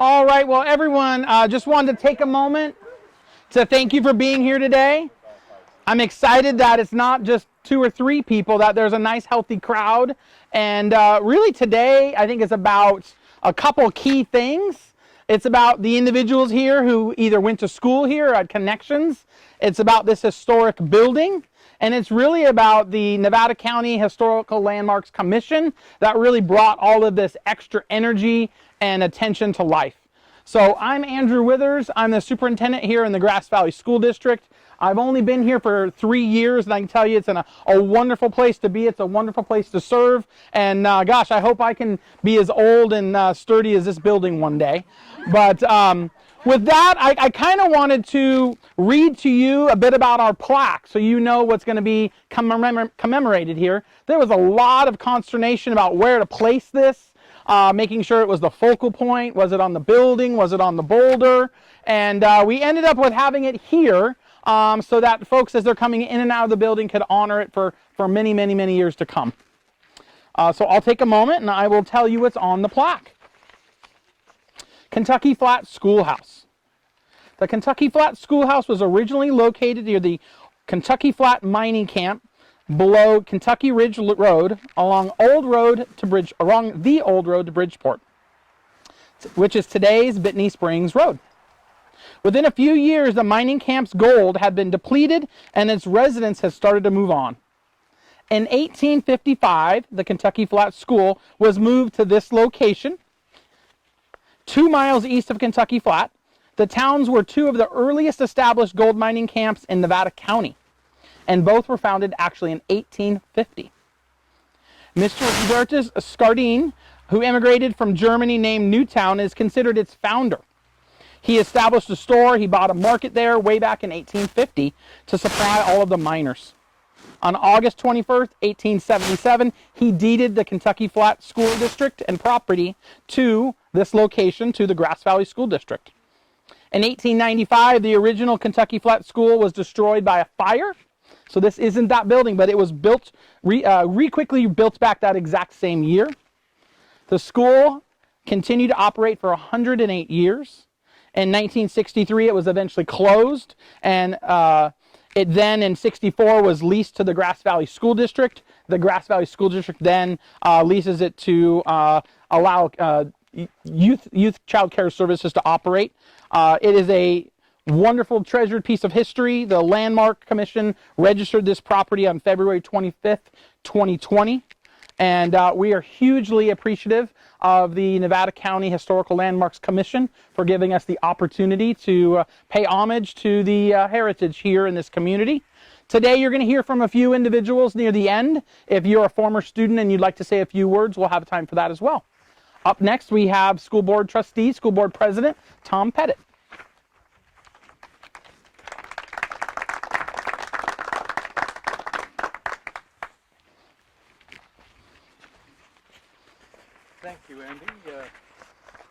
All right, well, everyone, just wanted to take a moment to thank you for being here today. I'm excited that it's not just 2 or 3 people, that there's a nice, healthy crowd. And really today, I think it's about a couple key things. It's about the individuals here who either went to school here or had connections. It's about this historic building. And it's really about the Nevada County Historical Landmarks Commission that really brought all of this extra energy and attention to life. So I'm Andrew Withers. I'm the superintendent here in the Grass Valley School District. I've only been here for 3 years, and I can tell you it's a wonderful place to be. It's a wonderful place to serve. And gosh, I hope I can be as old and sturdy as this building one day. But with that, I kind of wanted to read to you a bit about our plaque so you know what's going to be commemorated here. There was a lot of consternation about where to place this, making sure it was the focal point. Was it on the building? Was it on the boulder? And we ended up with having it here so that folks, as they're coming in and out of the building, could honor it for many, many, many years to come. So I'll take a moment and I will tell you what's on the plaque. Kentucky Flat Schoolhouse. The Kentucky Flat Schoolhouse was originally located near the Kentucky Flat mining camp below Kentucky Ridge Road along the old road to Bridgeport, which is today's Bithany Springs Road. Within a few years, the mining camp's gold had been depleted and its residents had started to move on. In 1855, the Kentucky Flat School was moved to this location, 2 miles east of Kentucky Flat. The towns were 2 of the earliest established gold mining camps in Nevada County, and both were founded actually in 1850. Mr. Hubertus Scardine, who immigrated from Germany, named Newtown, is considered its founder. He established a store, he bought a market there way back in 1850 to supply all of the miners. On August 21st, 1877, he deeded the Kentucky Flat School District and property to this location, to the Grass Valley School District. In 1895, the original Kentucky Flat School was destroyed by a fire. So this isn't that building, but it was built, quickly built back that exact same year. The school continued to operate for 108 years. In 1963, it was eventually closed, and it then in 64 was leased to the Grass Valley School District. The Grass Valley School District then leases it to allow youth child care services to operate. It is a wonderful treasured piece of history. The Landmark Commission registered this property on February 25th, 2020. And we are hugely appreciative of the Nevada County Historical Landmarks Commission for giving us the opportunity to pay homage to the heritage here in this community. Today you're going to hear from a few individuals near the end. If you're a former student and you'd like to say a few words, we'll have time for that as well. Up next we have School Board Trustee, School Board President, Tom Pettit. Thank you, Andy.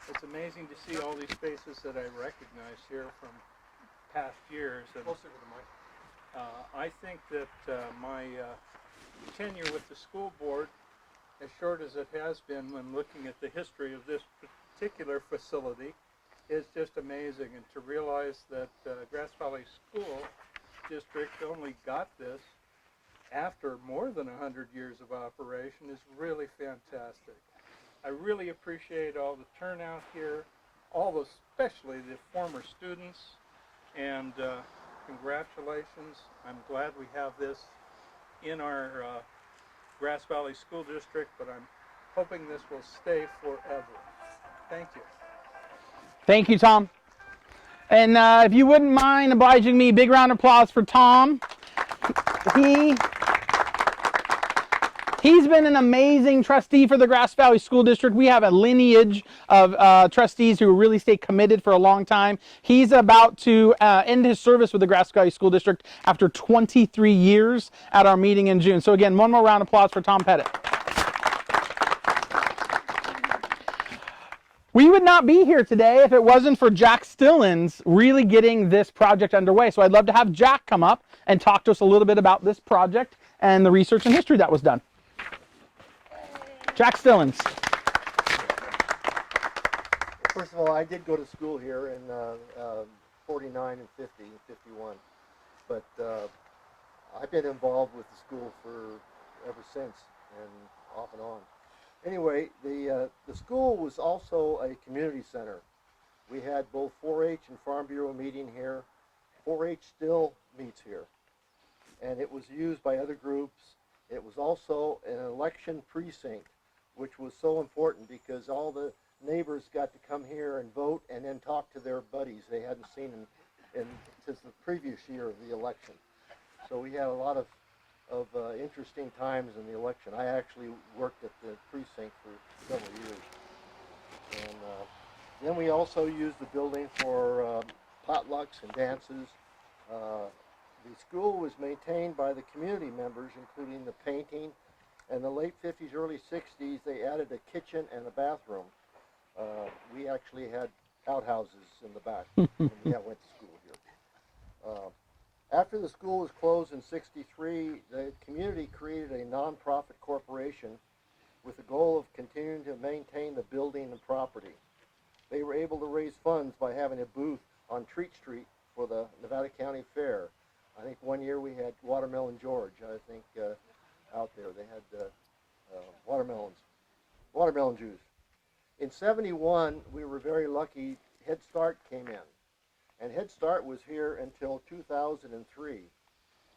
It's amazing to see all these faces that I recognize here from past years. And, closer to the mic. I think that my tenure with the school board, as short as it has been when looking at the history of this particular facility, is just amazing. And to realize that Grass Valley School District only got this after more than 100 years of operation is really fantastic. I really appreciate all the turnout here, especially the former students, and congratulations. I'm glad we have this in our Grass Valley School District, but I'm hoping this will stay forever. Thank you. Thank you, Tom. And if you wouldn't mind obliging me, big round of applause for Tom. He's been an amazing trustee for the Grass Valley School District. We have a lineage of trustees who really stay committed for a long time. He's about to end his service with the Grass Valley School District after 23 years at our meeting in June. So again, one more round of applause for Tom Pettit. We would not be here today if it wasn't for Jack Stillins really getting this project underway. So I'd love to have Jack come up and talk to us a little bit about this project and the research and history that was done. Jack Stillins. First of all, I did go to school here in 49 and 50 and 51, but I've been involved with the school for ever since and off and on. Anyway, the school was also a community center. We had both 4-H and Farm Bureau meeting here. 4-H still meets here, and it was used by other groups. It was also an election precinct, which was so important because all the neighbors got to come here and vote and then talk to their buddies they hadn't seen since the previous year of the election. So we had a lot of interesting times in the election. I actually worked at the precinct for several years. And then we also used the building for potlucks and dances. The school was maintained by the community members, including the painting. In the late 50s, early 60s, they added a kitchen and a bathroom. We actually had outhouses in the back when we went to school here. After the school was closed in 63, the community created a nonprofit corporation with the goal of continuing to maintain the building and property. They were able to raise funds by having a booth on Treat Street for the Nevada County Fair. I think one year we had Watermelon George, I think, out there. They had watermelon juice. In 71, we were very lucky. Head Start came in. And Head Start was here until 2003.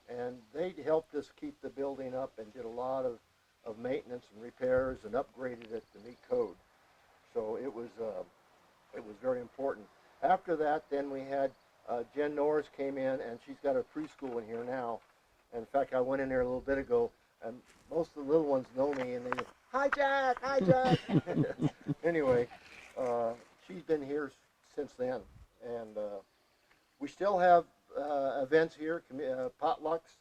And they helped us keep the building up and did a lot of maintenance and repairs and upgraded it to meet code. So it was very important. After that, then we had Jen Norris came in, and she's got a preschool in here now. And in fact, I went in there a little bit ago, and most of the little ones know me, and they go, "Hi, Jack! Hi, Jack!" Anyway, she's been here since then, and we still have events here, potlucks.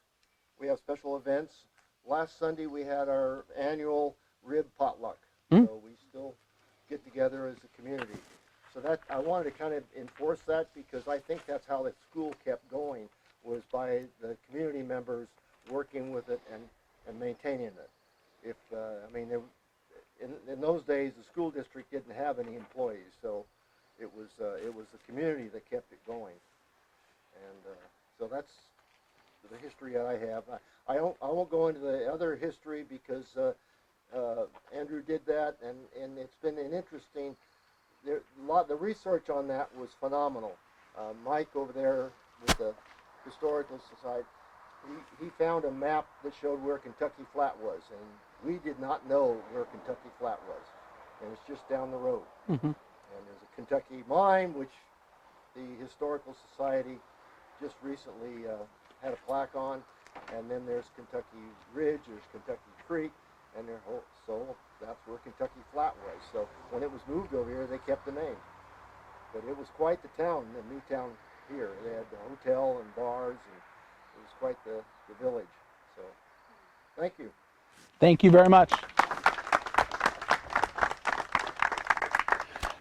We have special events. Last Sunday, we had our annual rib potluck, so we still get together as a community. So that I wanted to kind of enforce that because I think that's how the school kept going, was by the community members working with it and maintaining it. If I mean, in those days, the school district didn't have any employees, so it was the community that kept it going. And so that's the history that I have. I won't go into the other history because Andrew did that, and it's been an interesting. The research on that was phenomenal. Mike over there with the Historical Society, he found a map that showed where Kentucky Flat was, and we did not know where Kentucky Flat was, and it's just down the road. And there's a Kentucky mine, which the Historical Society just recently had a plaque on, and then there's Kentucky Ridge, there's Kentucky Creek, and so that's where Kentucky Flat was. So when it was moved over here, they kept the name. But it was quite the town, the new town here. They had the hotel and bars, and it was quite the village. So thank you. Thank you very much.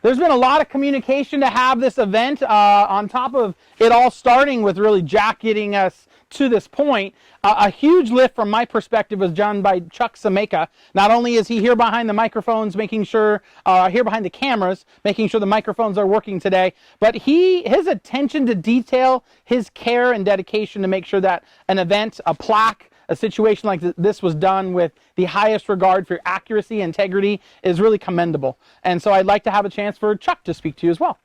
There's been a lot of communication to have this event on top of it all starting with really Jack getting us to this point. A huge lift from my perspective was done by Chuck Sameka. Not only is he here behind the microphones, making sure, here behind the cameras, making sure the microphones are working today, but his attention to detail, his care and dedication to make sure that an event, a plaque, a situation like this was done with the highest regard for accuracy, integrity is really commendable. And so I'd like to have a chance for Chuck to speak to you as well.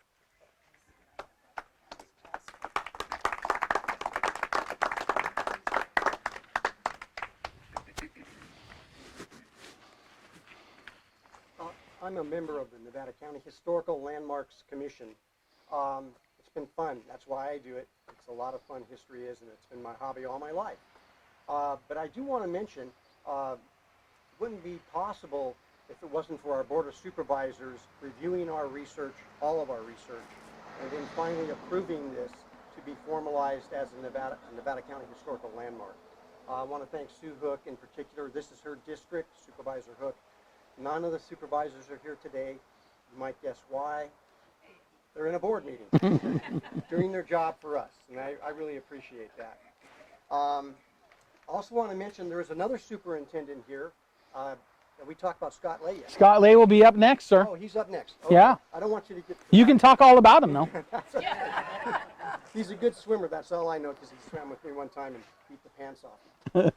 I'm a member of the Nevada County Historical Landmarks Commission. It's been fun. That's why I do it. It's a lot of fun. History is, and it's been my hobby all my life. But I do want to mention, it wouldn't be possible if it wasn't for our Board of Supervisors reviewing our research, all of our research, and then finally approving this to be formalized as a Nevada County Historical Landmark. I want to thank Sue Hook in particular. This is her district, Supervisor Hook. None of the supervisors are here today. You might guess why. They're in a board meeting, doing their job for us, and I really appreciate that. I also want to mention there is another superintendent here. Have we talked about Scott Lay yet? Scott Lay will be up next, sir. Oh, he's up next. Okay. Yeah. I don't want you to get. You can talk all about him, though. He's a good swimmer. That's all I know because he swam with me one time and beat the pants off.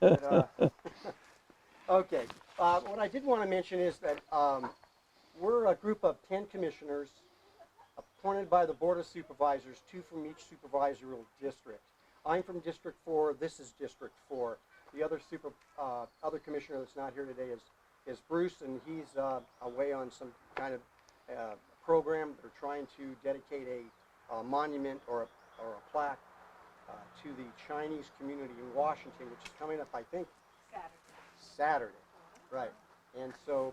But, okay. What I did want to mention is that we're a group of 10 commissioners appointed by the Board of Supervisors, 2 from each supervisory district. I'm from District 4. This is District 4. The other commissioner that's not here today is Bruce, and he's away on some kind of program. They're trying to dedicate a monument or a plaque to the Chinese community in Washington, which is coming up, I think, Saturday. Right. And so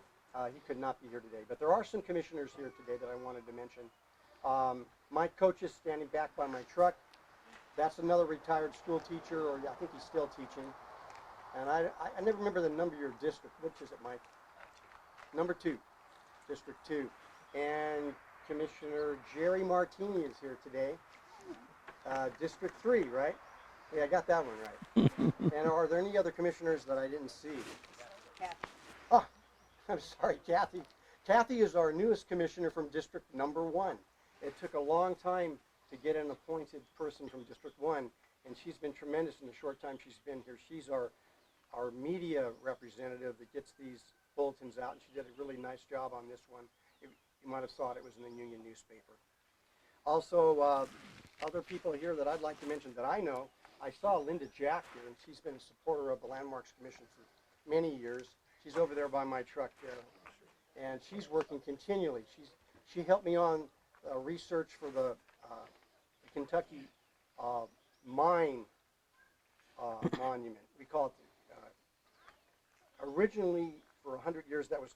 he could not be here today. But there are some commissioners here today that I wanted to mention. My coach is standing back by my truck. That's another retired school teacher, or I think he's still teaching. And I never remember the number of your district. Which is it, Mike? Number 2, District 2. And Commissioner Jerry Martini is here today. District 3, right? Yeah, I got that one right. And are there any other commissioners that I didn't see? Kathy. Oh, I'm sorry, Kathy. Kathy is our newest commissioner from District Number 1. It took a long time to get an appointed person from District 1, and she's been tremendous in the short time she's been here. She's our media representative that gets these bulletins out, and she did a really nice job on this one. You might have thought it was in the Union newspaper. Also, other people here that I'd like to mention that I know, I saw Linda Jack here, and she's been a supporter of the Landmarks Commission for many years. She's over there by my truck there, and she's working continually. She helped me on research for the Kentucky mine monument. We call it, originally for 100 years that was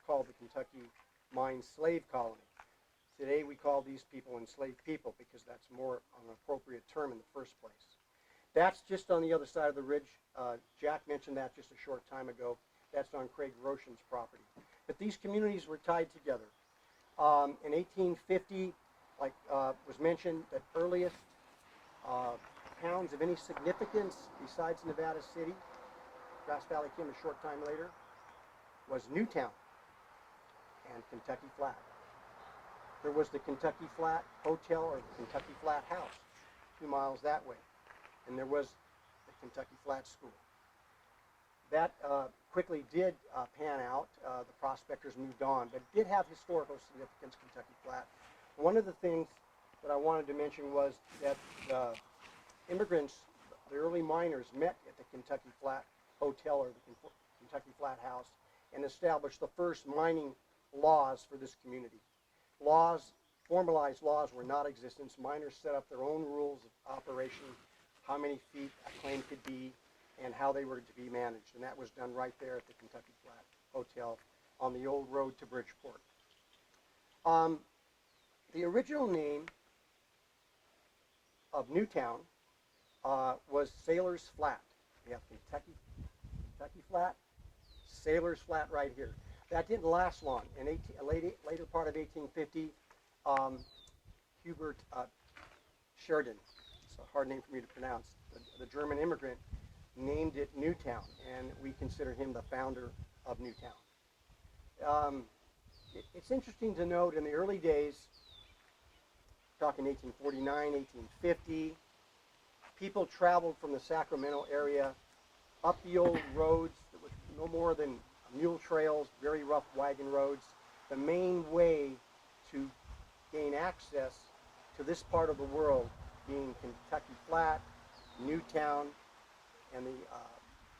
called the Kentucky Mine Slave Colony. Today we call these people enslaved people because that's more an appropriate term in the first place. That's just on the other side of the ridge. Jack mentioned that just a short time ago. That's on Craig Roshan's property. But these communities were tied together. In 1850, like was mentioned, the earliest towns of any significance besides Nevada City, Grass Valley came a short time later, was Newtown and Kentucky Flat. There was the Kentucky Flat Hotel or the Kentucky Flat House, 2 miles that way. And there was the Kentucky Flat School. That quickly did pan out. The prospectors moved on, but it did have historical significance, Kentucky Flat. One of the things that I wanted to mention was that the immigrants, the early miners, met at the Kentucky Flat Hotel or the Kentucky Flat House and established the first mining laws for this community. Formalized laws were not existent. Miners set up their own rules of operation, how many feet a claim could be, and how they were to be managed. And that was done right there at the Kentucky Flat Hotel on the old road to Bridgeport. The original name of Newtown was Sailor's Flat. We have Kentucky Flat, Sailor's Flat right here. That didn't last long. In later part of 1850, Hubert Sheridan, it's a hard name for me to pronounce, the German immigrant, named it Newtown, and we consider him the founder of Newtown. It's interesting to note in the early days, talking 1849, 1850, people traveled from the Sacramento area up the old roads that were no more than mule trails, very rough wagon roads. The main way to gain access to this part of the world being Kentucky Flat, Newtown, and the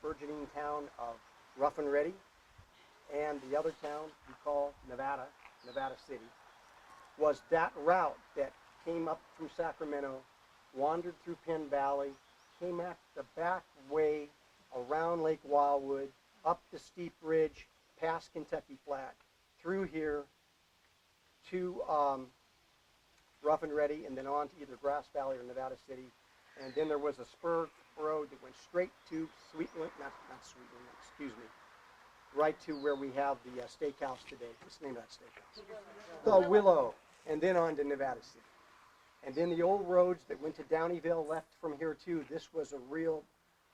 burgeoning town of Rough and Ready, and the other town we call Nevada City, was that route that came up from Sacramento, wandered through Penn Valley, came up the back way around Lake Wildwood, up the steep ridge, past Kentucky Flat, through here to Rough and Ready, and then on to either Grass Valley or Nevada City. And then there was a spur road that went straight to right to where we have the steakhouse today. What's the name of that steakhouse? The Willow. And then on to Nevada City. And then the old roads that went to Downeyville left from here too. This was a real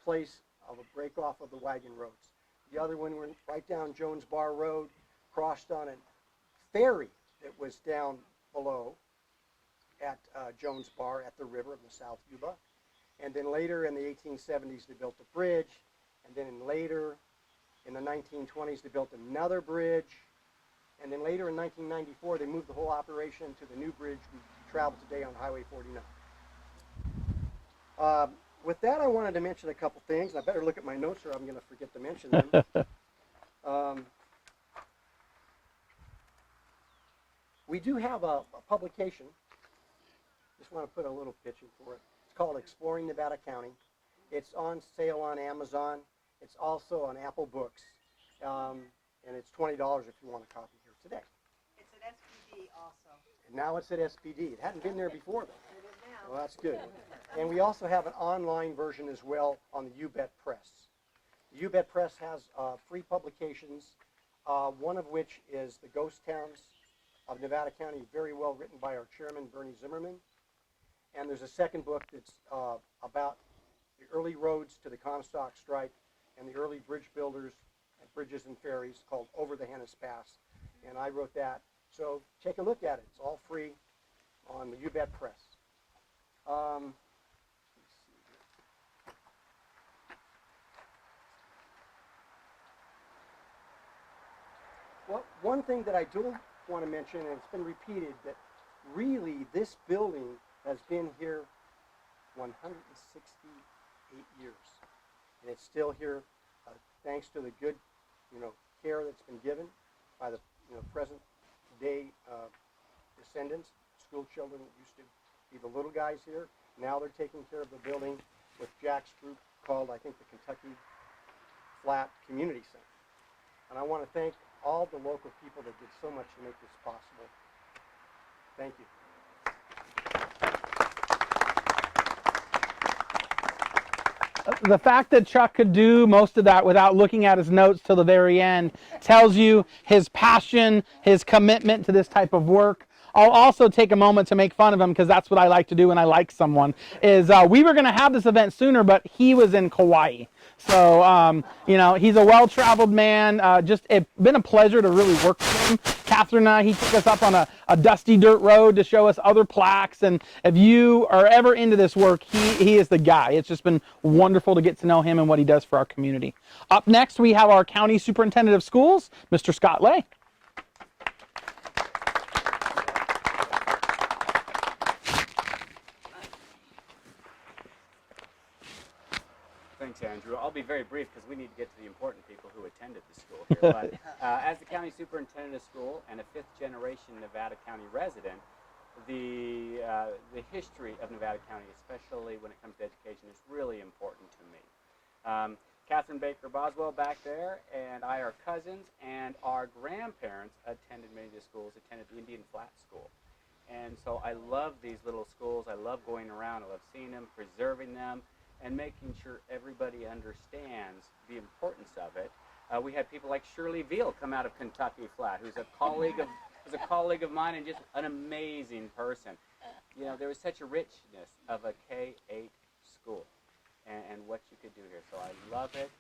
place of a break off of the wagon roads. The other one went right down Jones Bar Road, crossed on a ferry that was down below at Jones Bar at the river of the South Yuba. And then later in the 1870s, they built a bridge. And then later in the 1920s, they built another bridge. And then later in 1994, they moved the whole operation to the new bridge we travel today on Highway 49. With that, I wanted to mention a couple things. I better look at my notes or I'm going to forget to mention them. We do have a publication. Just want to put a little pitch in for it. It's called Exploring Nevada County. It's on sale on Amazon. It's also on Apple Books. And it's $20 if you want a copy here today. It's at SPD also. And now it's at SPD. It hadn't been there before, though. It is now. Well, that's good. And we also have an online version as well on the UBET Press. The UBET Press has free publications, one of which is The Ghost Towns of Nevada County, very well written by our chairman, Bernie Zimmerman. And there's a second book that's about the early roads to the Comstock strike and the early bridge builders and bridges and ferries called Over the Hennis Pass. And I wrote that. So take a look at it. It's all free on the UBET Press. Let's see here. Well, one thing that I do want to mention, and it's been repeated, that really this building has been here 168 years. And it's still here thanks to the good, care that's been given by the, present day descendants, school children that used to be the little guys here. Now they're taking care of the building with Jack's group called, I think, the Kentucky Flat Community Center. And I want to thank all the local people that did so much to make this possible. Thank you. The fact that Chuck could do most of that without looking at his notes till the very end tells you his passion, his commitment to this type of work. I'll also take a moment to make fun of him because that's what I like to do when I like someone. We were going to have this event sooner, but he was in Kauai. So, he's a well-traveled man. It's been a pleasure to really work with him. Catherine and I, he took us up on a dusty dirt road to show us other plaques. And if you are ever into this work, he is the guy. It's just been wonderful to get to know him and what he does for our community. Up next, we have our County Superintendent of Schools, Mr. Scott Lay. Thanks, Andrew. I'll be very brief because we need to get to the important people who attended the school here. But as the county superintendent of school and a fifth-generation Nevada County resident, the history of Nevada County, especially when it comes to education, is really important to me. Catherine Baker Boswell back there and I are cousins, and our grandparents attended many of the schools, attended the Indian Flat School. And so I love these little schools. I love going around. I love seeing them, preserving them, and making sure everybody understands the importance of it. We had people like Shirley Veal come out of Kentucky Flat, who's a colleague of mine and just an amazing person. There was such a richness of a K-8 school and what you could do here. So I love it.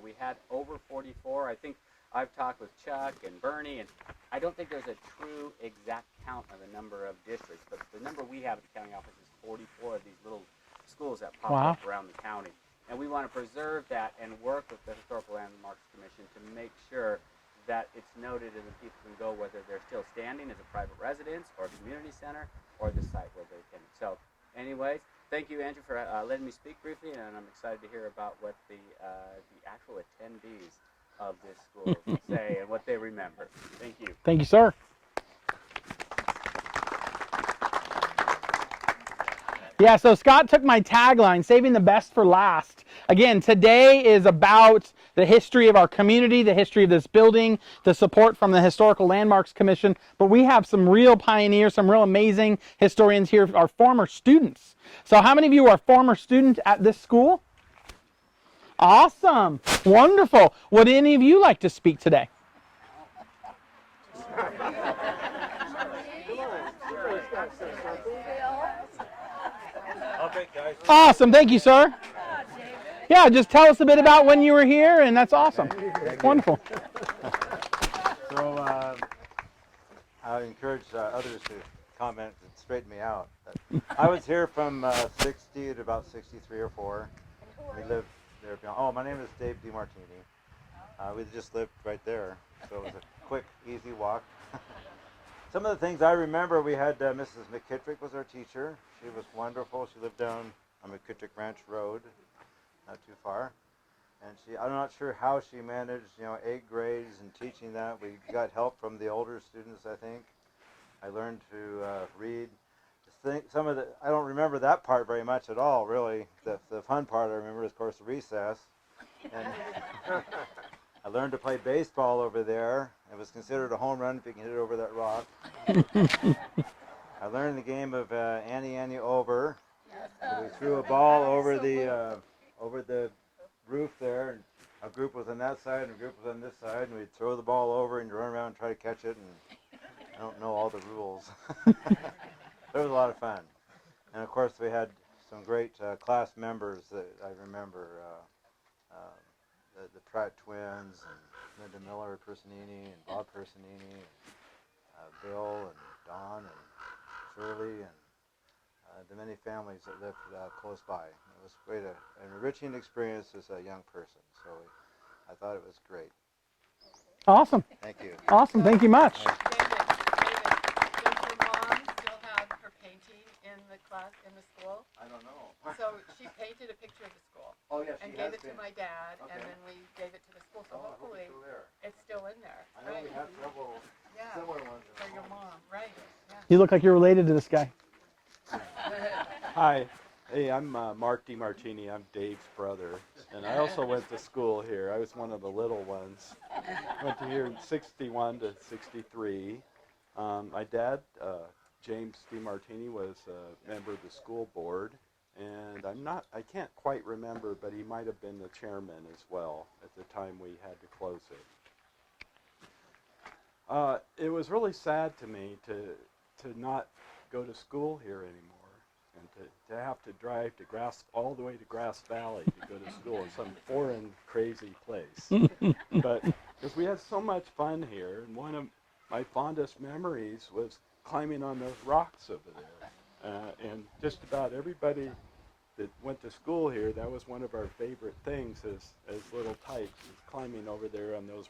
We had over 44. I think I've talked with Chuck and Bernie, and I don't think there's a true exact count of the number of districts, but the number we have at the county office is 44 of these little schools that pop up around the county. And we want to preserve that and work with the Historical Landmarks Commission to make sure that it's noted and that people can go whether they're still standing as a private residence or a community center or the site where they can. So anyways, thank you, Andrew, for letting me speak briefly, and I'm excited to hear about what the actual attendees of this school say and what they remember. Thank you. Thank you, sir. Yeah, so Scott took my tagline, saving the best for last. Again, today is about the history of our community, the history of this building, the support from the Historical Landmarks Commission, but we have some real pioneers, some real amazing historians here, our former students. So how many of you are former students at this school? Awesome, wonderful. Would any of you like to speak today? Awesome, thank you, sir. Yeah, just tell us a bit about when you were here, and that's awesome. Wonderful. So I encourage others to comment and straighten me out. I was here from 60 to about 63 or 4. We lived there. Oh, my name is Dave DeMartini. We just lived right there, so it was a quick, easy walk. Some of the things I remember, we had Mrs. McKittrick was our teacher. She was wonderful. She lived down on McKittrick Ranch Road, not too far. And I'm not sure how she managed, 8 grades and teaching that. We got help from the older students, I think. I learned to read. I don't remember that part very much at all, really. The fun part I remember is, of course, the recess. And I learned to play baseball over there. It was considered a home run if you can hit it over that rock. I learned the game of Annie over. So we threw a ball over the roof there, and a group was on that side and a group was on this side, and we'd throw the ball over and run around and try to catch it, and I don't know all the rules. It was a lot of fun. And of course we had some great class members that I remember, the Pratt twins, and Linda Miller Personini, and Bob Personini, and Bill, and Don, and Shirley, and the many families that lived close by. It was quite an enriching experience as a young person, so I thought it was great. Awesome. Thank you. Awesome. Thank you much. David, does your mom still have her painting in the class, in the school? I don't know. So she painted a picture of the school Oh, yeah, and gave it to my dad, and Okay. then we gave it to the school, so I hope hopefully it's still there. it's still in there. I know we have several Yeah, similar ones. for your mom, right, yeah. You look like you're related to this guy. Hi. Hey, I'm Mark DeMartini. I'm Dave's brother. And I also went to school here. I was one of the little ones. Went to here in 61 to 63. My dad, James DeMartini, was a member of the school board. And I can't quite remember, but he might have been the chairman as well at the time we had to close it. It was really sad to me to not go to school here anymore, and to have to drive to all the way to Grass Valley to go to school in some foreign, crazy place. But because we had so much fun here, and one of my fondest memories was climbing on those rocks over there. And just about everybody that went to school here, that was one of our favorite things as little types, is climbing over there on those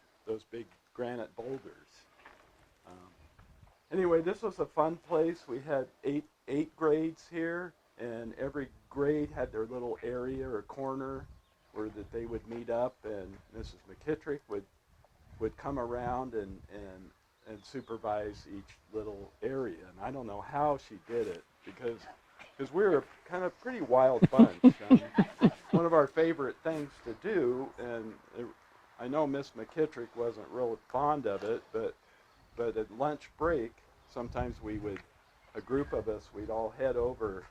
big granite boulders. Anyway, this was a fun place. We had eight grades here, and every grade had their little area or corner where that they would meet up, and Mrs. McKittrick would come around and supervise each little area. And I don't know how she did it, because we were kind of pretty wild bunch. One of our favorite things to do, and I know Miss McKittrick wasn't real fond of it, but at lunch break, sometimes a group of us, we'd all head over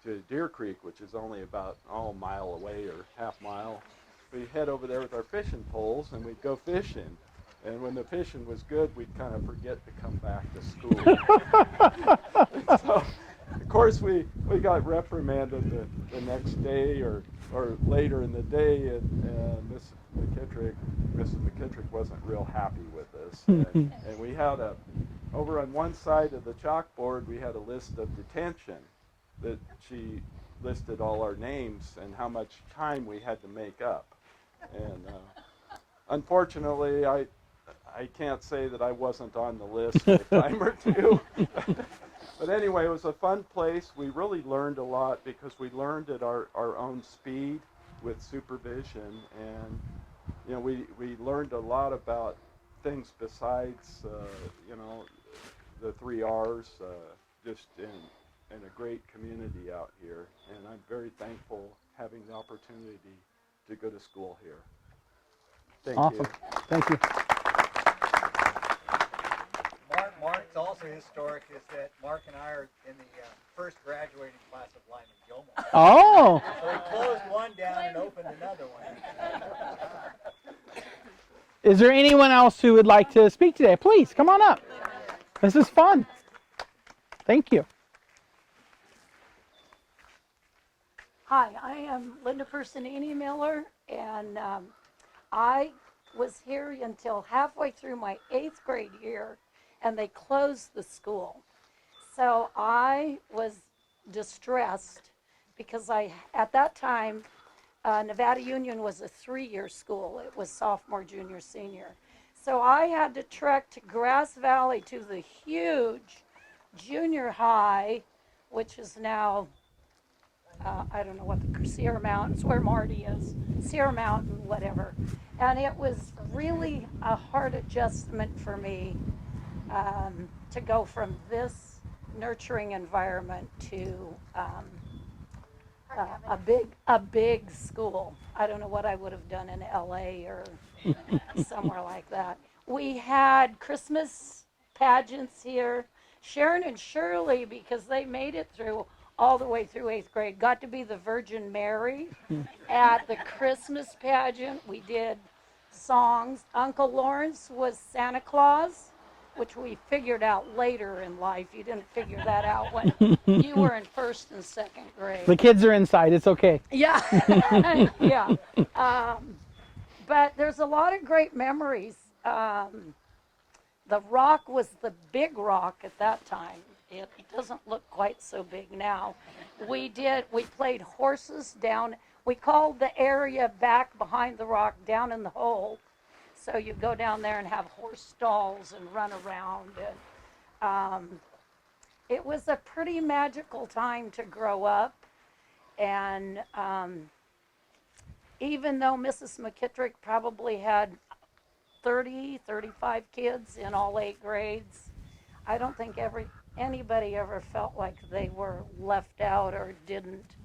to Deer Creek, which is only about a mile away or half mile. We'd head over there with our fishing poles, and we'd go fishing. And when the fishing was good, we'd kind of forget to come back to school. So, of course, we got reprimanded the next day or later in the day, and Mrs. McKittrick wasn't real happy with us. And we had over on one side of the chalkboard, we had a list of detention that she listed all our names and how much time we had to make up. And unfortunately, I can't say that I wasn't on the list a time or two. But anyway, it was a fun place. We really learned a lot because we learned at our own speed with supervision, and we learned a lot about things besides the 3 R's, just in a great community out here. And I'm very thankful having the opportunity to go to school here. Thank Awesome. you. Thank you. Mark's also historic is that Mark and I are in the first graduating class of Lyman Gilmore. Oh, So we closed one down and opened another one. is there anyone else who would like to speak today? Please, come on up. This is fun. Thank you. Hi, I am Linda Personini Miller, and I was here until halfway through my 8th grade year, and they closed the school. So I was distressed because at that time, Nevada Union was a 3-year school. It was sophomore, junior, senior. So I had to trek to Grass Valley to the huge junior high, which is now I don't know what the Sierra Mountains, where Marty is, Sierra Mountain, whatever. And it was really a hard adjustment for me to go from this nurturing environment to a big school. I don't know what I would have done in LA or somewhere like that. We had Christmas pageants here. Sharon and Shirley, because they made it through all the way through 8th grade, got to be the Virgin Mary at the Christmas pageant. We did songs. Uncle Lawrence was Santa Claus, which we figured out later in life. You didn't figure that out when you were in 1st and 2nd grade. The kids are inside. It's okay. Yeah, yeah. But there's a lot of great memories. The rock was the big rock at that time. It doesn't look quite so big now. We played horses down, we called the area back behind the rock down in the hole. So you go down there and have horse stalls and run around. And it was a pretty magical time to grow up. And even though Mrs. McKittrick probably had 30, 35 kids in all 8 grades, I don't think anybody ever felt like they were left out or didn't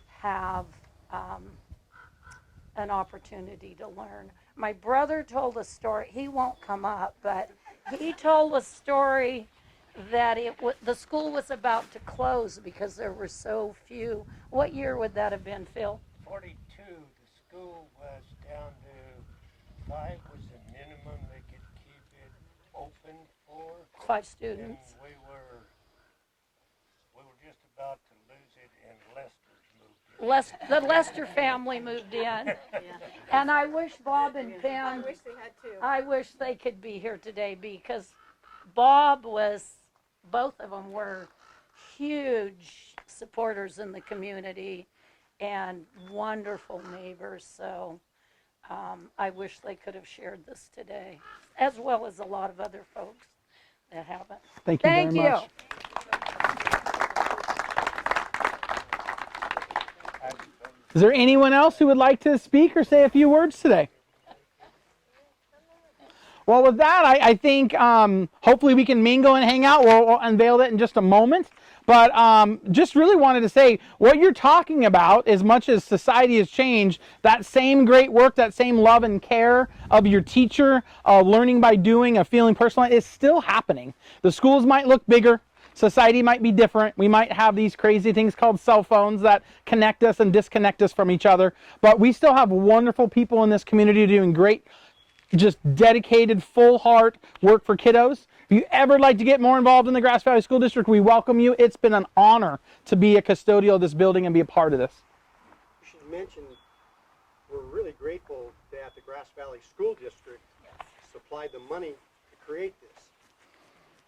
have an opportunity to learn. My brother told a story, he won't come up, but he told a story that the school was about to close because there were so few. What year would that have been, Phil? 42, the school was down to 5 was the minimum they could keep it open for. 5 students. And we were just about to lose it, and Lester's moved in. The Lester family moved in. And I wish Bob and Pam, I wish they had too. I wish they could be here today because both of them were huge supporters in the community and wonderful neighbors. So I wish they could have shared this today, as well as a lot of other folks that haven't. Thank you very much. Is there anyone else who would like to speak or say a few words today? Well, with that, I think hopefully we can mingle and hang out. We'll unveil that in just a moment. But just really wanted to say, what you're talking about, as much as society has changed, that same great work, that same love and care of your teacher, learning by doing, of feeling personal, is still happening. The schools might look bigger. Society might be different. We might have these crazy things called cell phones that connect us and disconnect us from each other. But we still have wonderful people in this community doing great, just dedicated, full heart work for kiddos. If you ever like to get more involved in the Grass Valley School District, we welcome you. It's been an honor to be a custodial of this building and be a part of this. You should mention we're really grateful that the Grass Valley School District supplied the money to create this.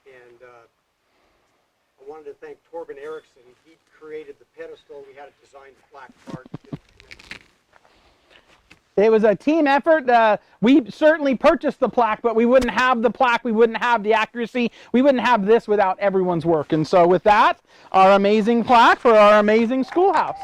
And I wanted to thank Torben Erickson. He created the pedestal. We had to design the plaque part. It was a team effort. We certainly purchased the plaque, but we wouldn't have the plaque, we wouldn't have the accuracy, we wouldn't have this without everyone's work. And so with that, our amazing plaque for our amazing schoolhouse.